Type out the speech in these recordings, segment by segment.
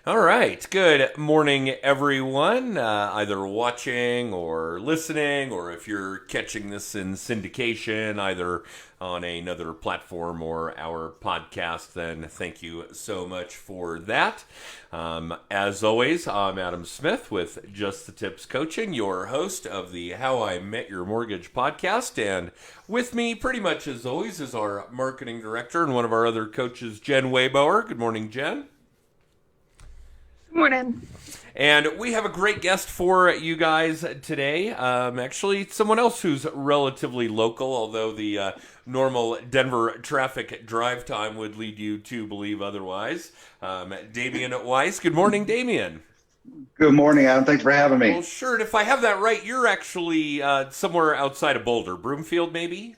All right. Good morning, everyone. Either watching or listening, or if you're catching this in syndication, either on another platform or our podcast, then thank you so much for that. As always, I'm Adam Smith with Just the Tips Coaching, your host of the How I Met Your Mortgage podcast. And with me, pretty much as always, is our marketing director and one of our other coaches, Jen Waybower. Good morning, Jen. Morning. And we have a great guest for you guys today. Actually, someone else who's relatively local, although the normal Denver traffic drive time would lead you to believe otherwise. Damian Wise. Good morning, Damian. Good morning, Adam. Thanks for having Well, me. sure. And if I have that right, you're actually somewhere outside of Boulder. Broomfield, maybe?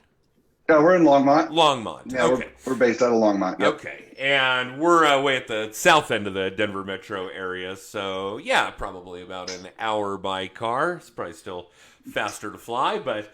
Yeah, we're in Longmont. Longmont. Yeah, Okay. we're based out of Longmont. Yep. Okay, and we're way at the south end of the Denver metro area, so yeah, probably about an hour by car. It's probably still faster to fly, but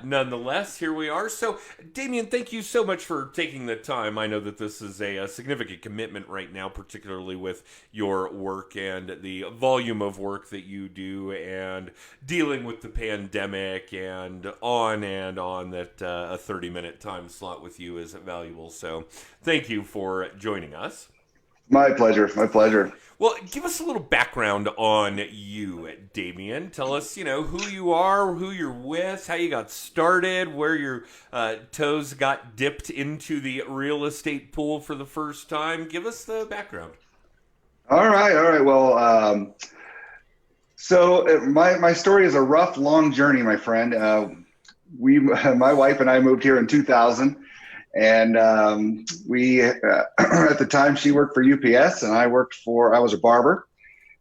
nonetheless, here we are. So, Damien, thank you so much for taking the time. I know that this is a significant commitment right now, particularly with your work and the volume of work that you do and dealing with the pandemic and on, that a 30-minute time slot with you is valuable. So thank you for joining us. My pleasure. My pleasure. Well, give us a little background on you, Damien. Tell us, who you are, who you're with, how you got started, where your toes got dipped into the real estate pool for the first time. Give us the background. All right. All right. Well, my story is a rough, long journey, my friend. My wife and I moved here in 2000. And we, at the time, she worked for UPS, and I was a barber,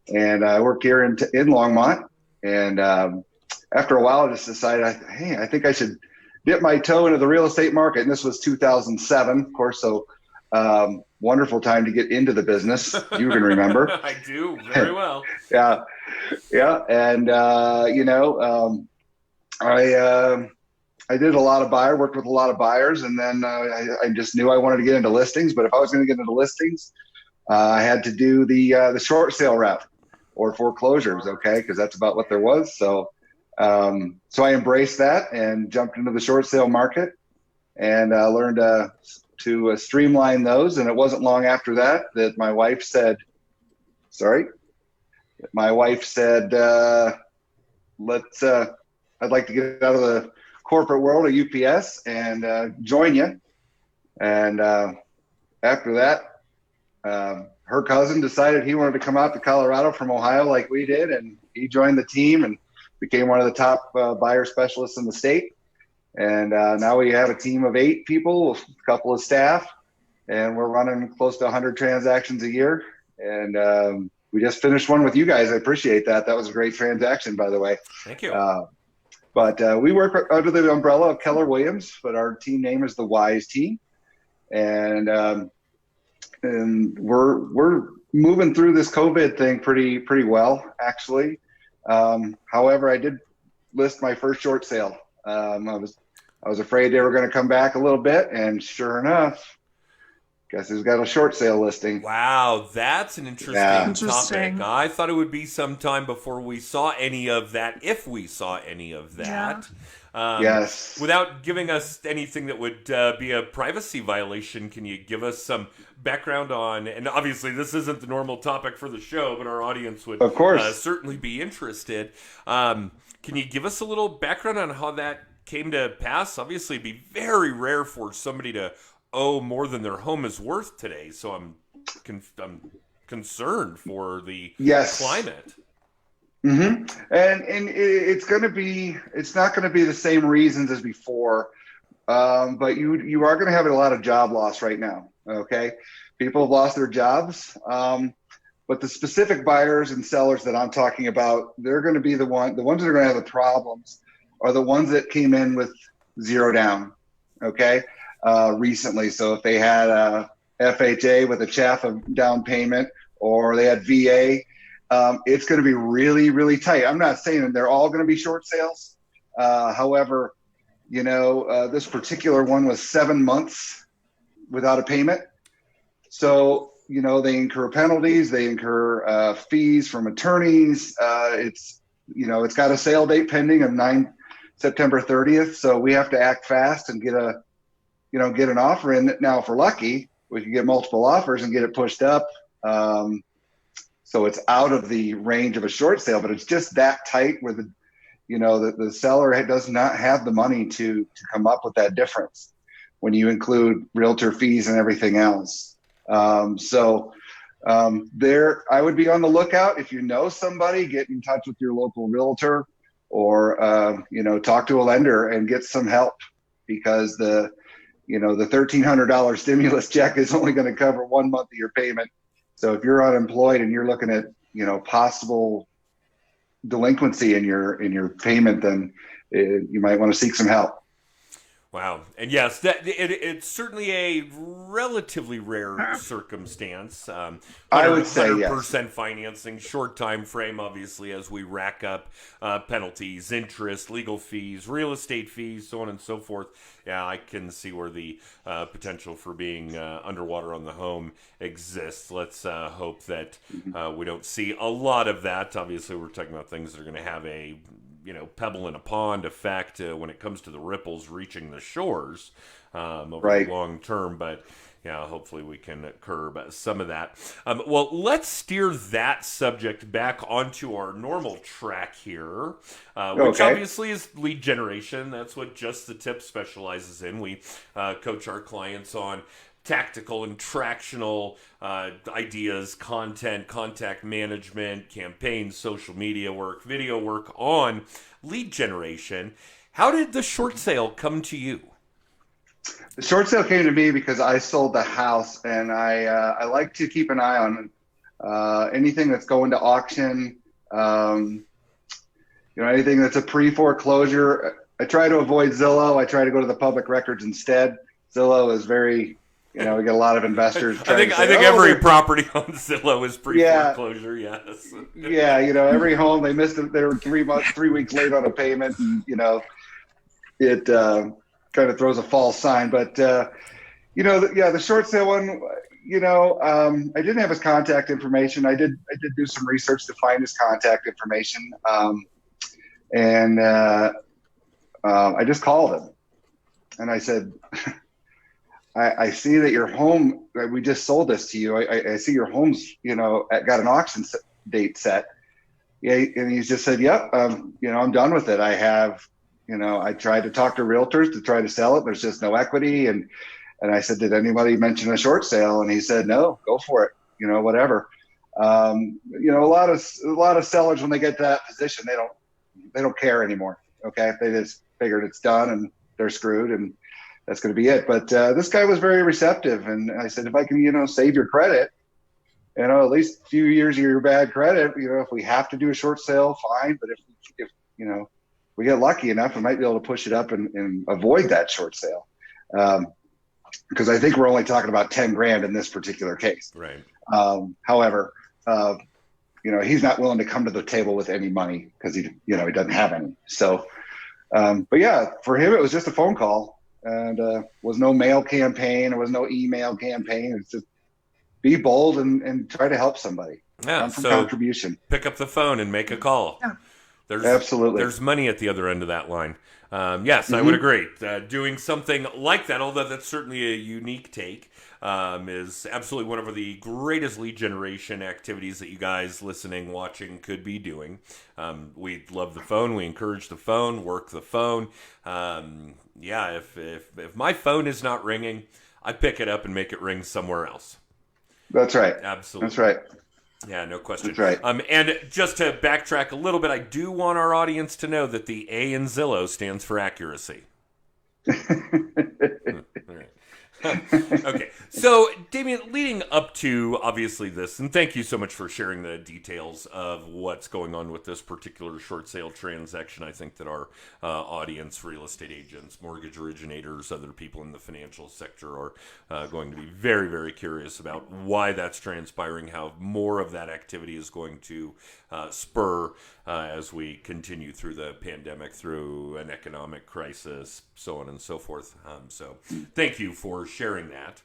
and I worked here in Longmont. And after a while, I just decided, I think I should dip my toe into the real estate market. And this was 2007, of course. So wonderful time to get into the business. You can remember. I do very well. Yeah, yeah, and I did a lot of worked with a lot of buyers, and then I just knew I wanted to get into listings. But if I was going to get into listings, I had to do the short sale route or foreclosures, okay, because that's about what there was. So I embraced that and jumped into the short sale market and learned to streamline those. And it wasn't long after that my wife said, I'd like to get out of the corporate world of UPS and join you. And after that, her cousin decided he wanted to come out to Colorado from Ohio like we did, and he joined the team and became one of the top buyer specialists in the state. And now we have a team of 8 people, a couple of staff, and we're running close to 100 transactions a year. And we just finished one with you guys. I appreciate that. That was a great transaction, by the way. Thank you. But we work under the umbrella of Keller Williams, but our team name is the Wise Team, and we're moving through this COVID thing pretty well, actually. However, I did list my first short sale. I was afraid they were going to come back a little bit, and sure enough, guess who's got a short sale listing? Wow, that's an interesting Interesting. topic. I thought it would be some time before we saw any of that, if we saw any of that. Yes. Without giving us anything that would be a privacy violation, can you give us some background on, and obviously this isn't the normal topic for the show, but our audience would Of course. certainly be interested. Can you give us a little background on how that came to pass? Obviously, it'd be very rare for somebody to owe more than their home is worth today. So I'm concerned for the climate. Mm-hmm. And it's not going to be the same reasons as before. But you are going to have a lot of job loss right now. Okay. People have lost their jobs. But the specific buyers and sellers that I'm talking about, they're going to be the ones that are going to have the problems are the ones that came in with zero down. Okay. Recently. So if they had a FHA with a chaff of down payment, or they had VA, it's going to be really, really tight. I'm not saying that they're all going to be short sales. However, this particular one was 7 months without a payment. So they incur penalties, they incur fees from attorneys. It's got a sale date pending of September 30th. So we have to act fast and get an offer in. Now, if we're lucky, we can get multiple offers and get it pushed up. So it's out of the range of a short sale, but it's just that tight where the seller does not have the money to come up with that difference when you include realtor fees and everything else. There, I would be on the lookout. If you know somebody, get in touch with your local realtor or, talk to a lender and get some help, because the $1,300 stimulus check is only going to cover 1 month of your payment. So if you're unemployed and you're looking at, possible delinquency in your payment, then you might want to seek some help. Wow. And yes, it's certainly a relatively rare circumstance. I would say 100% yes. financing, short time frame, obviously, as we rack up penalties, interest, legal fees, real estate fees, so on and so forth. Yeah, I can see where the potential for being underwater on the home exists. Let's hope that we don't see a lot of that. Obviously, we're talking about things that are going to have a pebble in a pond effect when it comes to the ripples reaching the shores over the long term. But hopefully we can curb some of that. Well, let's steer that subject back onto our normal track here, which obviously is lead generation. That's what Just the Tip specializes in. We coach our clients on tactical and tractional ideas, content, contact management, campaigns, social media work, video work on lead generation. How did the short sale come to you? The short sale came to me because I sold the house, and I like to keep an eye on anything that's going to auction, anything that's a pre-foreclosure. I try to avoid Zillow. I try to go to the public records instead. Zillow is very we get a lot of investors. I think every property on Zillow is pre-foreclosure. Yes. Yeah, every home they missed it. They were 3 weeks late on a payment, and it kind of throws a false sign. But the short sale one. I didn't have his contact information. I did do some research to find his contact information, and I just called him, and I said, I see that your home, we just sold this to you. I see your home's, got an auction date set. Yeah. And he just said, yep, I'm done with it. I have, I tried to talk to realtors to try to sell it. There's just no equity. And I said, did anybody mention a short sale? And he said, no, go for it. Whatever. A lot of sellers, when they get to that position, they don't care anymore. Okay. They just figured it's done and they're screwed, and that's going to be it. But this guy was very receptive. And I said, if I can, save your credit, at least a few years of your bad credit, if we have to do a short sale, fine. But if we get lucky enough, we might be able to push it up and avoid that short sale. Because I think we're only talking about 10 grand in this particular case. Right. However, he's not willing to come to the table with any money because he doesn't have any. So, but yeah, for him, it was just a phone call. And was no mail campaign. There was no email campaign. It's just be bold and try to help somebody. Yeah, so contribution. Pick up the phone and make a call. Yeah. Absolutely. There's money at the other end of that line. Yes, I would agree. Doing something like that, although that's certainly a unique take, is absolutely one of the greatest lead generation activities that you guys listening, watching could be doing. We love the phone. We encourage the phone, work the phone. If my phone is not ringing, I pick it up and make it ring somewhere else. That's right. Absolutely. That's right. Yeah, no question. That's right. And just to backtrack a little bit, I do want our audience to know that the A in Zillow stands for accuracy. All right. Okay, so Damian, leading up to obviously this, and thank you so much for sharing the details of what's going on with this particular short sale transaction. I think that our audience, real estate agents, mortgage originators, other people in the financial sector are going to be very, very curious about why that's transpiring, how more of that activity is going to spur as we continue through the pandemic, through an economic crisis, so on and so forth. So thank you for sharing that.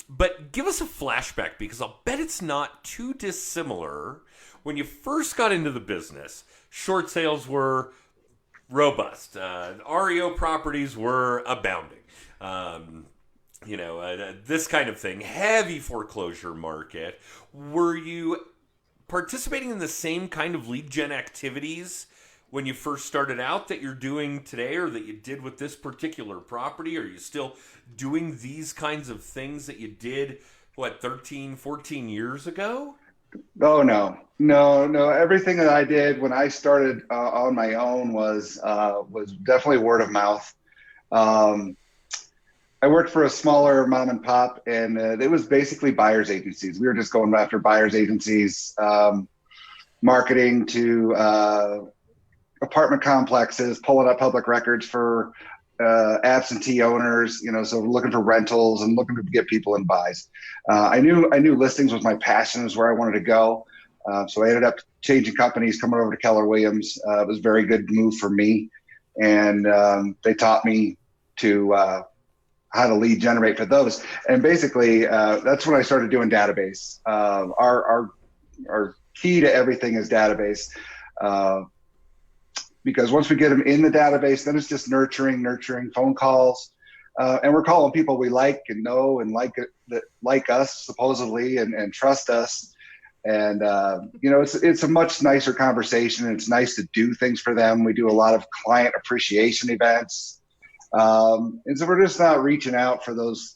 But give us a flashback, because I'll bet it's not too dissimilar. When you first got into the business, short sales were robust. REO properties were abounding. This kind of thing. Heavy foreclosure market. Were you participating in the same kind of lead gen activities when you first started out that you're doing today, or that you did with this particular property? Are you still doing these kinds of things that you did, 13, 14 years ago? Oh, no. Everything that I did when I started on my own was definitely word of mouth. I worked for a smaller mom and pop, and it was basically buyers agencies. We were just going after buyers agencies, marketing to apartment complexes, pulling up public records for absentee owners, so looking for rentals and looking to get people in buys. I knew listings was my passion, is where I wanted to go. So I ended up changing companies, coming over to Keller Williams. It was a very good move for me. And they taught me to how to lead generate for those. And basically, that's when I started doing database. Our key to everything is database. Because once we get them in the database, then it's just nurturing phone calls. And we're calling people we like and know and like us, supposedly, and trust us. And, it's a much nicer conversation. It's nice to do things for them. We do a lot of client appreciation events. And so we're just not reaching out for those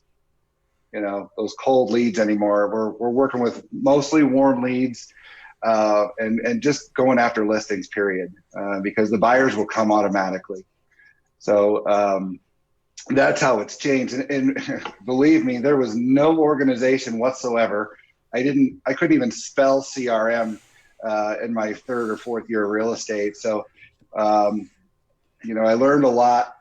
cold leads anymore. We're working with mostly warm leads. And just going after listings, period, because the buyers will come automatically. So that's how it's changed. And believe me, there was no organization whatsoever. I couldn't even spell CRM in my third or fourth year of real estate. So, I learned a lot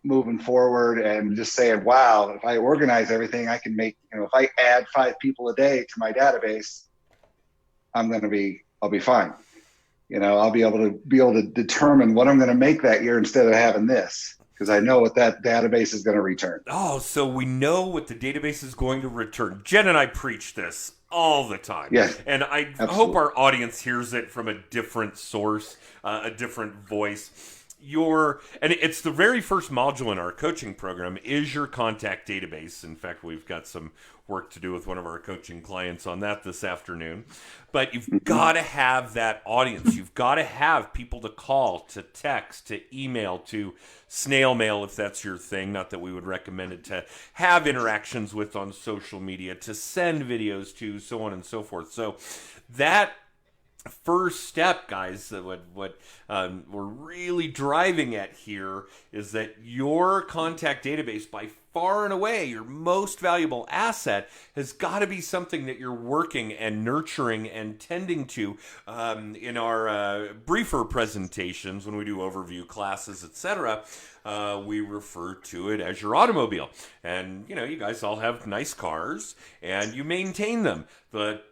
moving forward, and just saying, wow, if I organize everything, I can make, if I add 5 people a day to my database, I'll be fine. I'll be able to determine what I'm going to make that year instead of having this, because I know what that database is going to return. Oh, so we know what the database is going to return. Jen and I preach this all the time. Yes, and I absolutely. hope our audience hears it from a different source, a different voice. And it's the very first module in our coaching program is your contact database. In fact, we've got some work to do with one of our coaching clients on that this afternoon. But you've got to have that audience. You've got to have people to call, to text, to email, to snail mail, if that's your thing. Not that we would recommend it, to have interactions with on social media, to send videos to, so on and so forth. So that first step, guys, what we're really driving at here is that your contact database, by far and away your most valuable asset, has got to be something that you're working and nurturing and tending to. In our briefer presentations, when we do overview classes, etc., we refer to it as your automobile. And you guys all have nice cars and you maintain them. But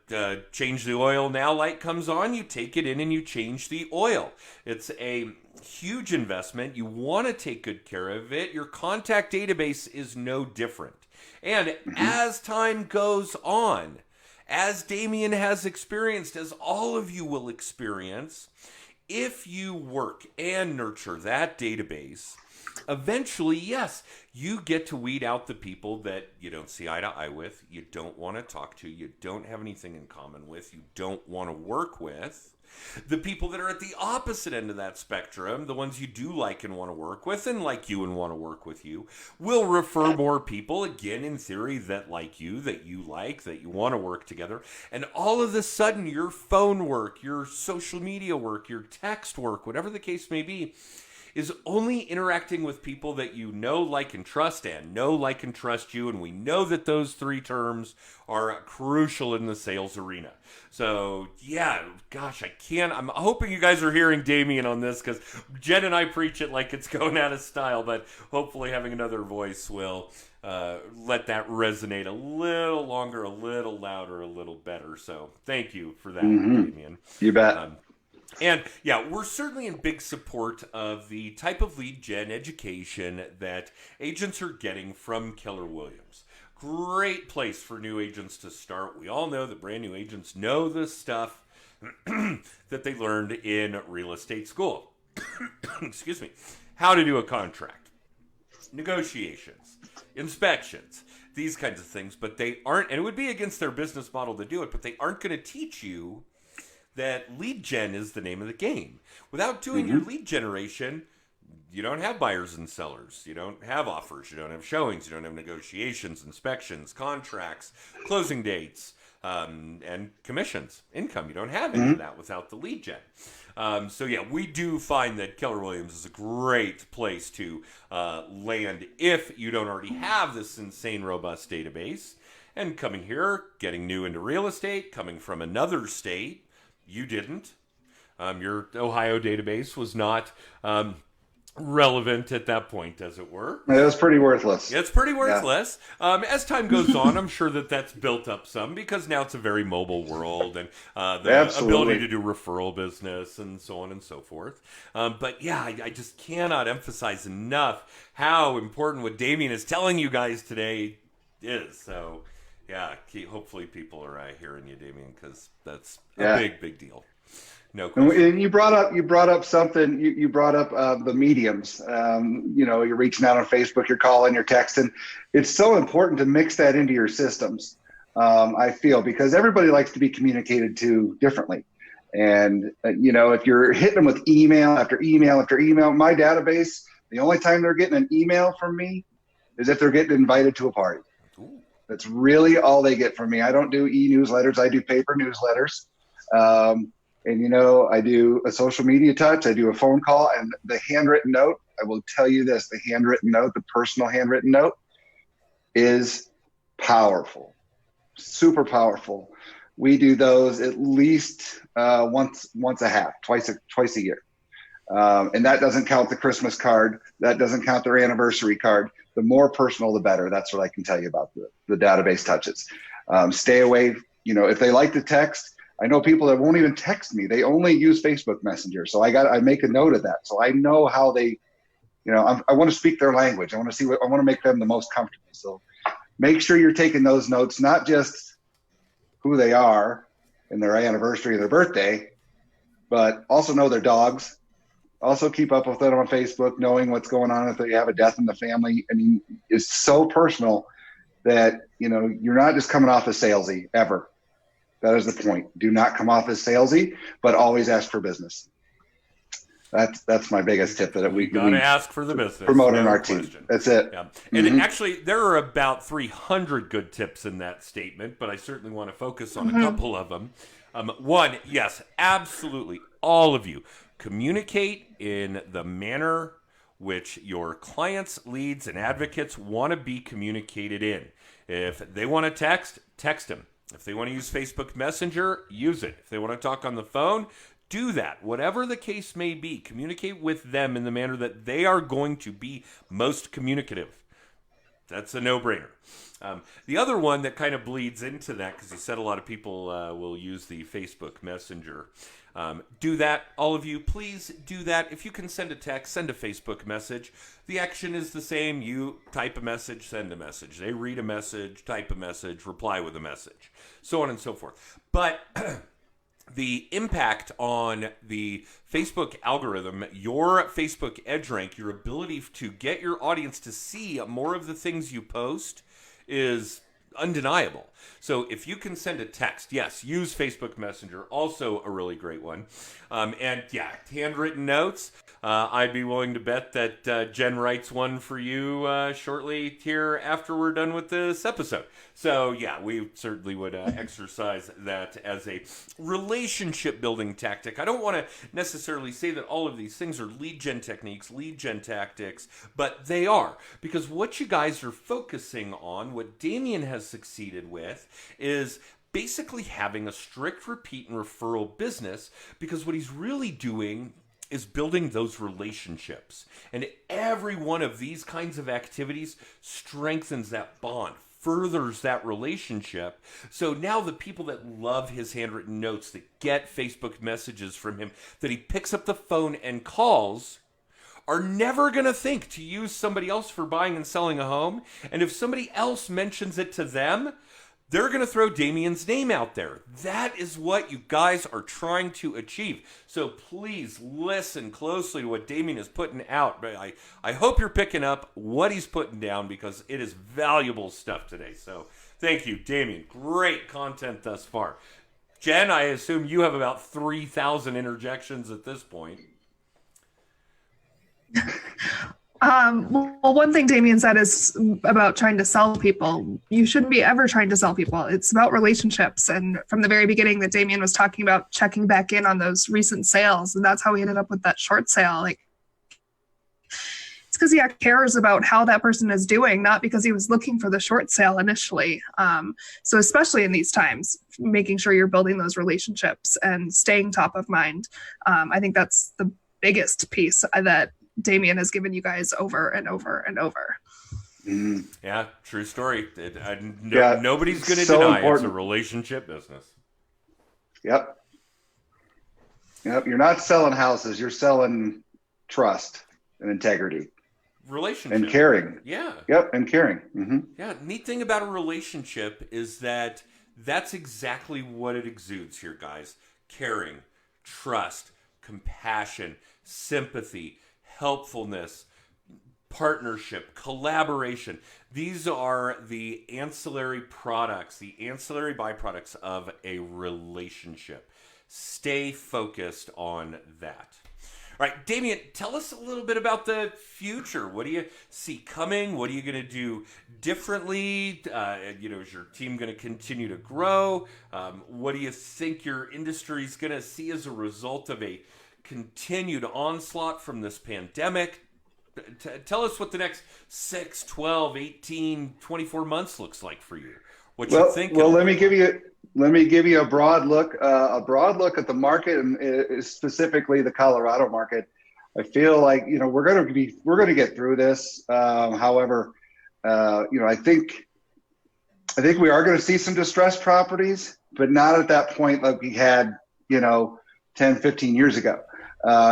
change the oil now light comes on, you take it in and you change the oil. It's a huge investment. You want to take good care of it. Your contact database is no different. And as time goes on, as Damian has experienced, as all of you will experience, if you work and nurture that database, eventually, yes, you get to weed out the people that you don't see eye to eye with, you don't want to talk to, you don't have anything in common with, you don't want to work with. The people that are at the opposite end of that spectrum, the ones you do like and want to work with and like you and want to work with you, will refer more people, again, in theory, that like you, that you like, that you want to work together. And all of a sudden, your phone work, your social media work, your text work, whatever the case may be, is only interacting with people that you know, like, and trust, and know, like, and trust you. And we know that those 3 terms are crucial in the sales arena. So, yeah, gosh, I'm hoping you guys are hearing Damian on this, because Jen and I preach it like it's going out of style, but hopefully having another voice will let that resonate a little longer, a little louder, a little better. So thank you for that, Damian. You bet. And yeah, we're certainly in big support of the type of lead gen education that agents are getting from Keller Williams. Great place for new agents to start. We all know that brand new agents know the stuff that they learned in real estate school. Excuse me. How to do a contract, negotiations, inspections, these kinds of things. But they aren't, and it would be against their business model to do it, but they aren't going to teach you that lead gen is the name of the game. Without doing your lead generation, you don't have buyers and sellers. You don't have offers. You don't have showings. You don't have negotiations, inspections, contracts, closing dates, and commissions, income. You don't have any of that without the lead gen. So yeah, we do find that Keller Williams is a great place to land if you don't already have this insane, robust database. And coming here, getting new into real estate, coming from another state, you didn't. Your Ohio database was not relevant at that point, as it were. It was pretty worthless. It's pretty worthless. Yeah. As time goes on, I'm sure that that's built up some because now it's a very mobile world and the ability to do referral business and so on and so forth. But yeah, I just cannot emphasize enough how important what Damian is telling you guys today is. So yeah, hopefully people are hearing you, Damian, because that's a big deal. No question. And you brought up something. You brought up the mediums. You're reaching out on Facebook, you're calling, you're texting. It's so important to mix that into your systems. I feel because everybody likes to be communicated to differently. And if you're hitting them with email after email after email, my database, the only time they're getting an email from me is if they're getting invited to a party. Ooh. That's really all they get from me. I don't do e-newsletters. I do paper newsletters. And, I do a social media touch. I do a phone call and the handwritten note. I will tell you this, the handwritten note, the personal handwritten note is powerful, super powerful. We do those at least once twice a year. And that doesn't count the Christmas card. That doesn't count their anniversary card. The more personal, the better. That's what I can tell you about the database touches. Stay away. If they like to text, I know people that won't even text me. They only use Facebook Messenger. So I make a note of that. So I know how they, I want to speak their language. I want to make them the most comfortable. So make sure you're taking those notes, not just who they are and their anniversary or their birthday, but also know their dogs. Also keep up with them on Facebook, knowing what's going on if they have a death in the family. I mean, it's so personal that, you're not just coming off as salesy ever. That is the point. Do not come off as salesy, but always ask for business. That's my biggest tip that we got to ask for the business. Promoting our team. That's it. Yeah. And actually, there are about 300 good tips in that statement, but I certainly want to focus on a couple of them. One, yes, absolutely, all of you communicate in the manner which your clients, leads, and advocates want to be communicated in. If they want to text them. If they want to use Facebook Messenger, use it. If they want to talk on the phone, do that. Whatever the case may be, communicate with them in the manner that they are going to be most communicative. That's a no-brainer. The other one that kind of bleeds into that, because you said a lot of people will use the Facebook Messenger. Do that, all of you. Please do that. If you can send a text, send a Facebook message. The action is the same. You type a message, send a message. They read a message, type a message, reply with a message, so on and so forth. But the impact on the Facebook algorithm, your Facebook edge rank, your ability to get your audience to see more of the things you post is undeniable. So if you can send a text, yes, use Facebook Messenger, also a really great one. And yeah, handwritten notes. I'd be willing to bet that Jen writes one for you shortly here after we're done with this episode. So yeah, we certainly would exercise that as a relationship building tactic. I don't want to necessarily say that all of these things are lead gen techniques, lead gen tactics, but they are. Because what you guys are focusing on, what Damian has succeeded with, is basically having a strict repeat and referral business, because what he's really doing is building those relationships. And every one of these kinds of activities strengthens that bond, furthers that relationship. So now the people that love his handwritten notes, that get Facebook messages from him, that he picks up the phone and calls, are never going to think to use somebody else for buying and selling a home. And if somebody else mentions it to them, they're going to throw Damian's name out there. That is what you guys are trying to achieve. So please listen closely to what Damian is putting out. I hope you're picking up what he's putting down, because it is valuable stuff today. So thank you, Damian. Great content thus far. Jen, I assume you have about 3,000 interjections at this point. Well, one thing Damian said is about trying to sell people. You shouldn't be ever trying to sell people. It's about relationships. And from the very beginning that Damian was talking about checking back in on those recent sales, and that's how we ended up with that short sale. Like, it's because he cares about how that person is doing, not because he was looking for the short sale initially. So especially in these times, making sure you're building those relationships and staying top of mind. I think that's the biggest piece that Damian has given you guys over and over and over. Yeah, true story. Nobody's going to deny it's a relationship business. Yep. You're not selling houses. You're selling trust and integrity. Relationship. And caring. Yeah. Yep, and caring. Mm-hmm. Yeah, neat thing about a relationship is that that's exactly what it exudes here, guys. Caring, trust, compassion, sympathy, helpfulness, partnership, collaboration. These are the ancillary products, the ancillary byproducts of a relationship. Stay focused on that. All right, Damian, tell us a little bit about the future. What do you see coming? What are you going to do differently? Is your team going to continue to grow? What do you think your industry is going to see as a result of a continued onslaught from this pandemic? Tell us what the next 6, 12, 18, 24 months looks like for you. What you think? Well, let me give you a broad look at the market, and specifically the Colorado market. I feel like we're going to get through this. However, I think we are going to see some distressed properties, but not at that point like we had 10, 15 years ago.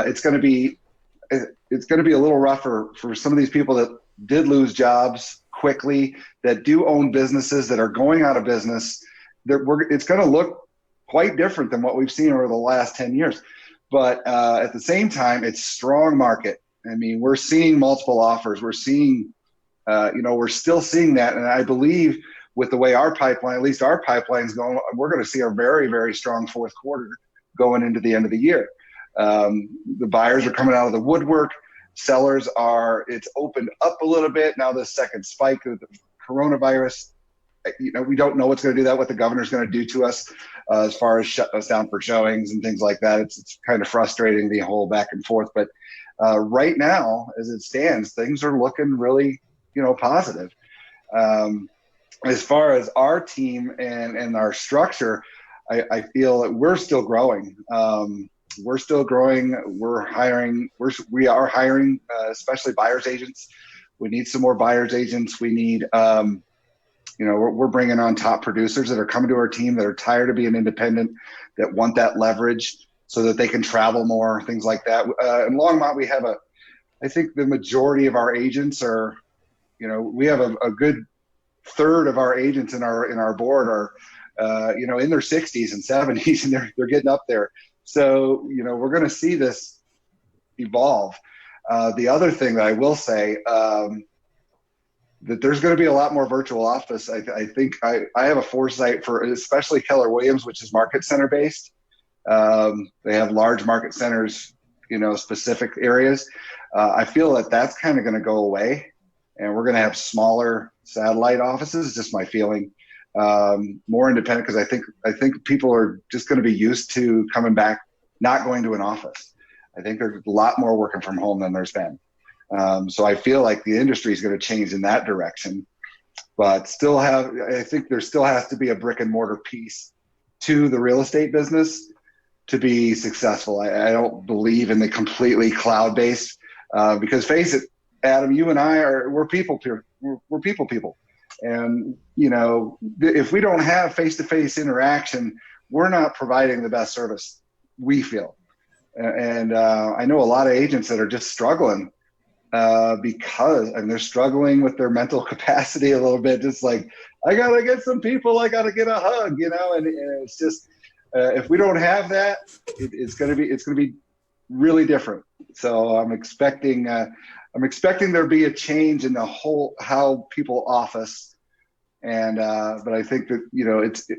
It's going to be a little rougher for some of these people that did lose jobs quickly, that do own businesses that are going out of business. It's going to look quite different than what we've seen over the last 10 years. But at the same time, it's strong market. I mean, we're seeing multiple offers. We're seeing, we're still seeing that. And I believe with the way our pipeline, at least our pipeline's going, we're going to see a very, very strong fourth quarter going into the end of the year. The buyers are coming out of the woodwork. Sellers it's opened up a little bit. Now the second spike of the coronavirus, we don't know what's going to do that, what the governor's going to do to us as far as shutting us down for showings and things like that. It's kind of frustrating, the whole back and forth. But right now, as it stands, things are looking really, positive. As far as our team and our structure, I feel that we're still growing. We're still growing. We're hiring. We are hiring, especially buyer's agents. We need some more buyer's agents. We need, we're bringing on top producers that are coming to our team that are tired of being independent, that want that leverage so that they can travel more, things like that. In Longmont, we have I think the majority of our agents are, we have a good third of our agents in our board are, in their 60s and 70s, and they're getting up there. So, we're going to see this evolve. The other thing that I will say, that there's going to be a lot more virtual office. I think I have a foresight for especially Keller Williams, which is market center based. They have large market centers, specific areas. I feel that that's kind of going to go away, and we're going to have smaller satellite offices. Just my feeling. More independent, because I think people are just going to be used to coming back, not going to an office. I think there's a lot more working from home than there's been. So I feel like the industry is going to change in that direction, but I think there still has to be a brick and mortar piece to the real estate business to be successful. I don't believe in the completely cloud-based, because face it, Adam, you and I we're people people. And, if we don't have face-to-face interaction, we're not providing the best service, we feel. And I know a lot of agents that are just struggling because they're struggling with their mental capacity a little bit. Just like, I got to get some people, I got to get a hug, and it's just, if we don't have that, it's going to be really different. So I'm expecting there to be a change in the whole, how people office. And, but I think that,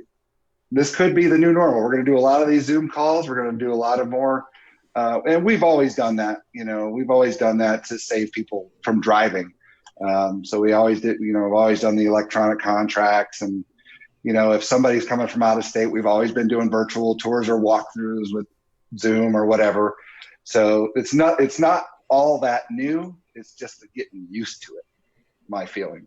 this could be the new normal. We're going to do a lot of these Zoom calls. We're going to do a lot of more. And we've always done that, we've always done that to save people from driving. So we always did, we've always done the electronic contracts. And, if somebody's coming from out of state, we've always been doing virtual tours or walkthroughs with Zoom or whatever. So it's not all that new. It's just getting used to it, my feeling.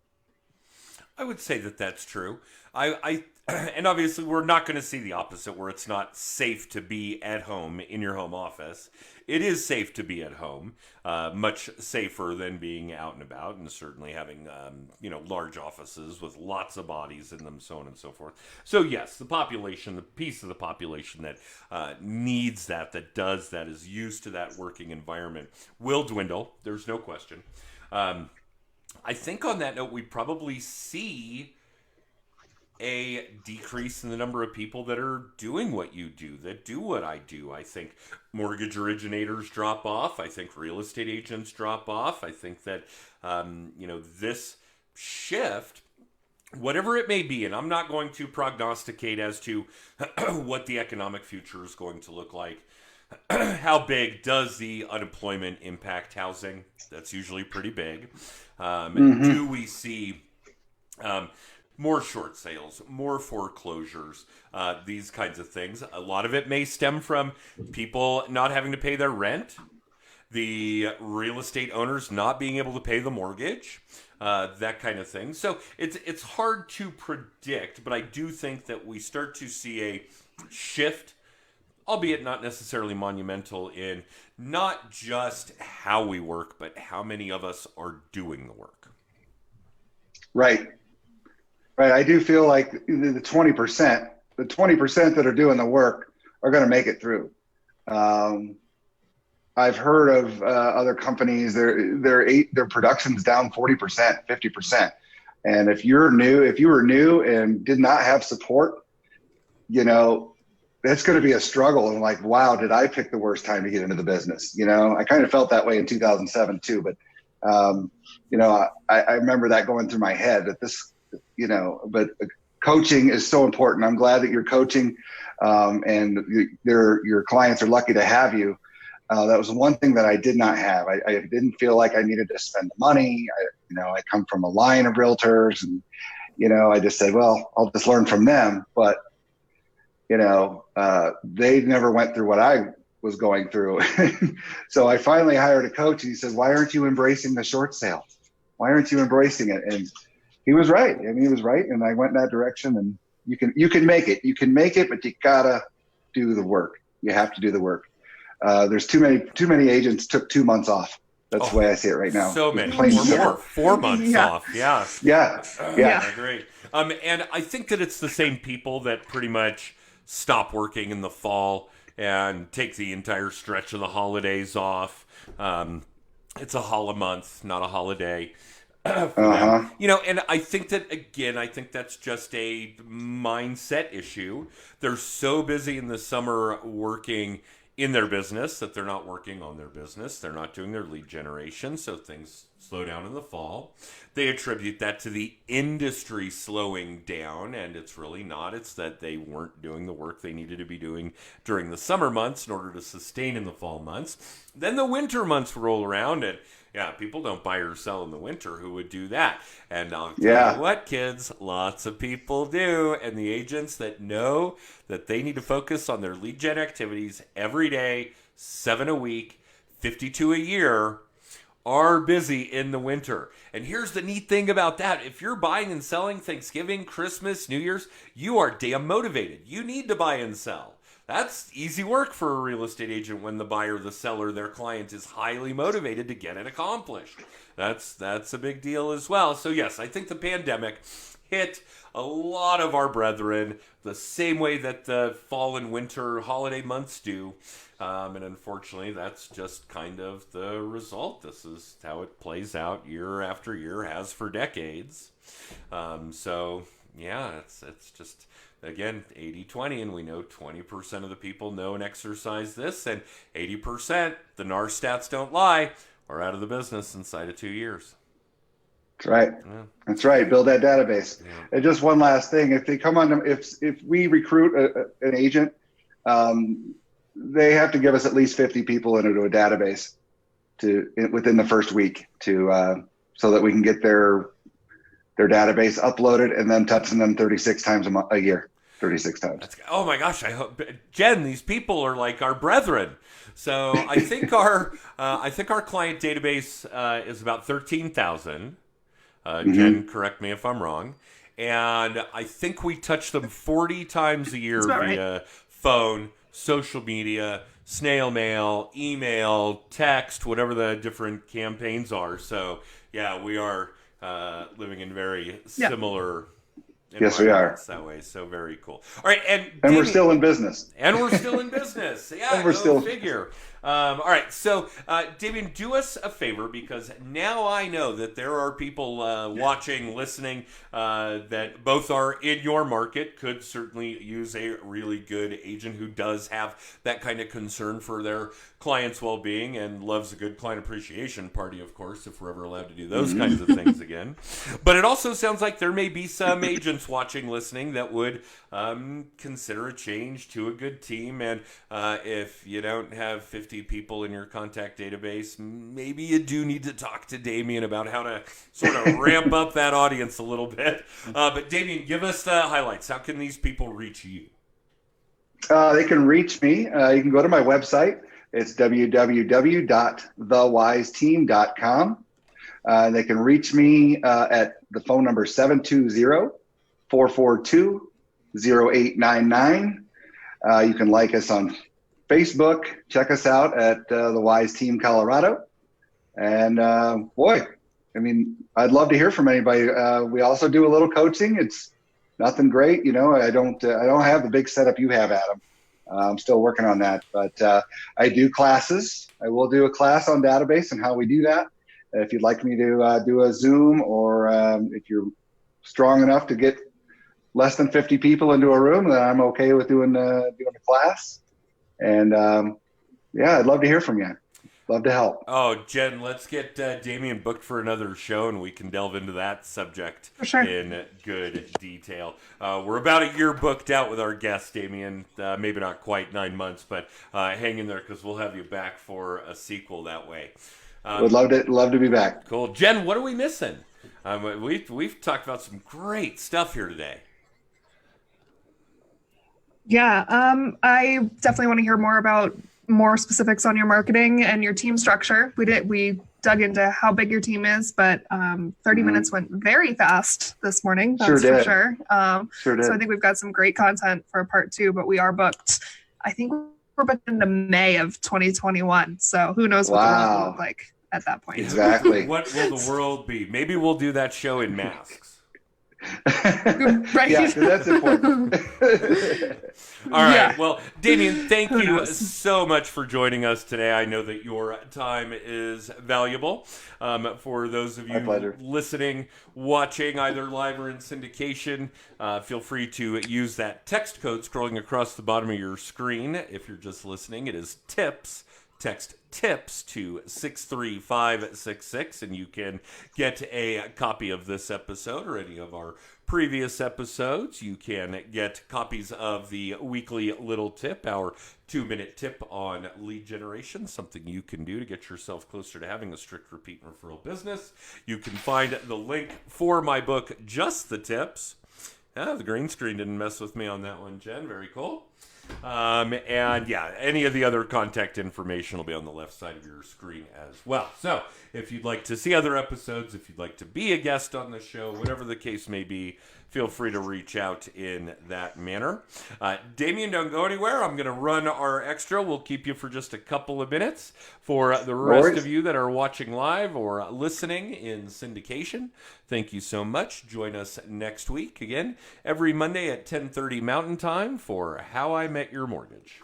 I would say that that's true. And obviously we're not going to see the opposite where it's not safe to be at home in your home office. It is safe to be at home, much safer than being out and about, and certainly having, large offices with lots of bodies in them, so on and so forth. So yes, the piece of the population that needs that does that, is used to that working environment, will dwindle. There's no question. I think on that note, we probably see a decrease in the number of people that are doing what you do, that do what I do. I think mortgage originators drop off. I think real estate agents drop off. I think that, this shift, whatever it may be, and I'm not going to prognosticate as to what the economic future is going to look like. How big does the unemployment impact housing? That's usually pretty big. Do we see more short sales, more foreclosures, these kinds of things? A lot of it may stem from people not having to pay their rent, the real estate owners not being able to pay the mortgage, that kind of thing. So it's hard to predict, but I do think that we start to see a shift, albeit not necessarily monumental, in not just how we work, but how many of us are doing the work. Right. I do feel like the 20% that are doing the work are going to make it through. I've heard of other companies, their production's down 40%, 50%. And if you were new and did not have support, that's going to be a struggle. And like, wow, did I pick the worst time to get into the business? I kind of felt that way in 2007 too. But, I remember that going through my head that this, but coaching is so important. I'm glad that you're coaching, and your clients are lucky to have you. That was one thing that I did not have. I didn't feel like I needed to spend the money. I come from a line of realtors, and, I just said, well, I'll just learn from them. But, they never went through what I was going through. So I finally hired a coach, and he says, why aren't you embracing the short sale? Why aren't you embracing it? And he was right. He was right. And I went in that direction, and you can make it. You can make it, but you gotta do the work. You have to do the work. There's too many agents took 2 months off. That's the way I see it right now. So many, or more, 4 months off. Yeah. I agree. And I think that it's the same people that pretty much stop working in the fall and take the entire stretch of the holidays off. It's a holla month, not a holiday. And I think that, again, that's just a mindset issue. They're so busy in the summer working in their business that they're not working on their business. They're not doing their lead generation, so things slow down in the fall. They attribute that to the industry slowing down, and it's really not. It's that they weren't doing the work they needed to be doing during the summer months in order to sustain in the fall months. Then the winter months roll around, and people don't buy or sell in the winter. Who would do that? And I'll tell you what, kids, lots of people do. And the agents that know that they need to focus on their lead gen activities every day, 7 a week, 52 a year, are busy in the winter. And here's the neat thing about that. If you're buying and selling Thanksgiving, Christmas, New Year's, you are damn motivated. You need to buy and sell. That's easy work for a real estate agent when the buyer, the seller, their client is highly motivated to get it accomplished. That's a big deal as well. So yes, I think the pandemic hit a lot of our brethren the same way that the fall and winter holiday months do. And unfortunately, that's just kind of the result. This is how it plays out year after year, has for decades. So yeah, it's just, again, 80-20, and we know 20% of the people know and exercise this, and 80%, the NAR stats don't lie, are out of the business inside of 2 years. That's right. Yeah. That's right. Build that database. Yeah. And just one last thing: if they come on, if we recruit an agent, they have to give us at least 50 people into a database within the first week so that we can get their database uploaded and then touching them 36 times a year. 36 times. Oh my gosh! I hope, Jen, these people are like our brethren. So I think our client database is about 13,000. Jen, correct me if I'm wrong. And I think we touch them 40 times a year via phone, social media, snail mail, email, text, whatever the different campaigns are. So yeah, we are living in very similar. Yes, we are. That way, so very cool. All right, and we're still in business. And we're still in business. Yeah, and we're still figure. All right, so Damian, do us a favor, because now I know that there are people watching, listening, that both are in your market, could certainly use a really good agent who does have that kind of concern for their clients' well-being and loves a good client appreciation party, of course, if we're ever allowed to do those kinds of things again. But it also sounds like there may be some agents watching, listening, that would consider a change to a good team. And if you don't have 50 people in your contact database, maybe you do need to talk to Damian about how to sort of ramp up that audience a little bit. But Damian, give us the highlights. How can these people reach you? They can reach me. You can go to my website. It's www.thewiseteam.com. They can reach me at the phone number 720-442-0899. You can like us on Facebook. Check us out at The Wise Team Colorado. And boy, I mean, I'd love to hear from anybody. We also do a little coaching. It's nothing great, you know. I don't have the big setup you have, Adam. I'm still working on that, but I do classes. I will do a class on database and how we do that. If you'd like me to do a Zoom, or if you're strong enough to get less than 50 people into a room, then I'm okay with doing a class. And yeah, I'd love to hear from you. Love to help. Oh, Jen, let's get Damian booked for another show, and we can delve into that subject in good detail. We're about a year booked out with our guest, Damian. Maybe not quite 9 months, but hang in there, because we'll have you back for a sequel that way. Would love to be back. Cool. Jen, what are we missing? We've talked about some great stuff here today. Yeah, I definitely want to hear more specifics on your marketing and your team structure. We dug into how big your team is, but 30 minutes went very fast this morning. That's for sure. Sure did. So I think we've got some great content for part 2, but we are booked. I think we're booked into May of 2021. So who knows what the world will look like at that point. Exactly. What will the world be? Maybe we'll do that show in masks. Right. Yeah, that's important. All right. Well, Damian, thank you so much for joining us today. I know that your time is valuable. For those of you listening, watching, either live or in syndication, feel free to use that text code scrolling across the bottom of your screen. If you're just listening, it is TIPS. Text TIPS to 63566, and you can get a copy of this episode or any of our previous episodes. You can get copies of the weekly Little Tip, our 2-minute tip on lead generation, something you can do to get yourself closer to having a strict repeat and referral business. You can find the link for my book, Just the Tips. The green screen didn't mess with me on that one, Jen. Very cool. And yeah, any of the other contact information will be on the left side of your screen as well. So if you'd like to see other episodes, if you'd like to be a guest on the show, whatever the case may be, feel free to reach out in that manner. Damian, don't go anywhere. I'm going to run our extra. We'll keep you for just a couple of minutes. For the rest of you that are watching live or listening in syndication, thank you so much. Join us next week again, every Monday at 10:30 Mountain Time for How I Met Your Mortgage.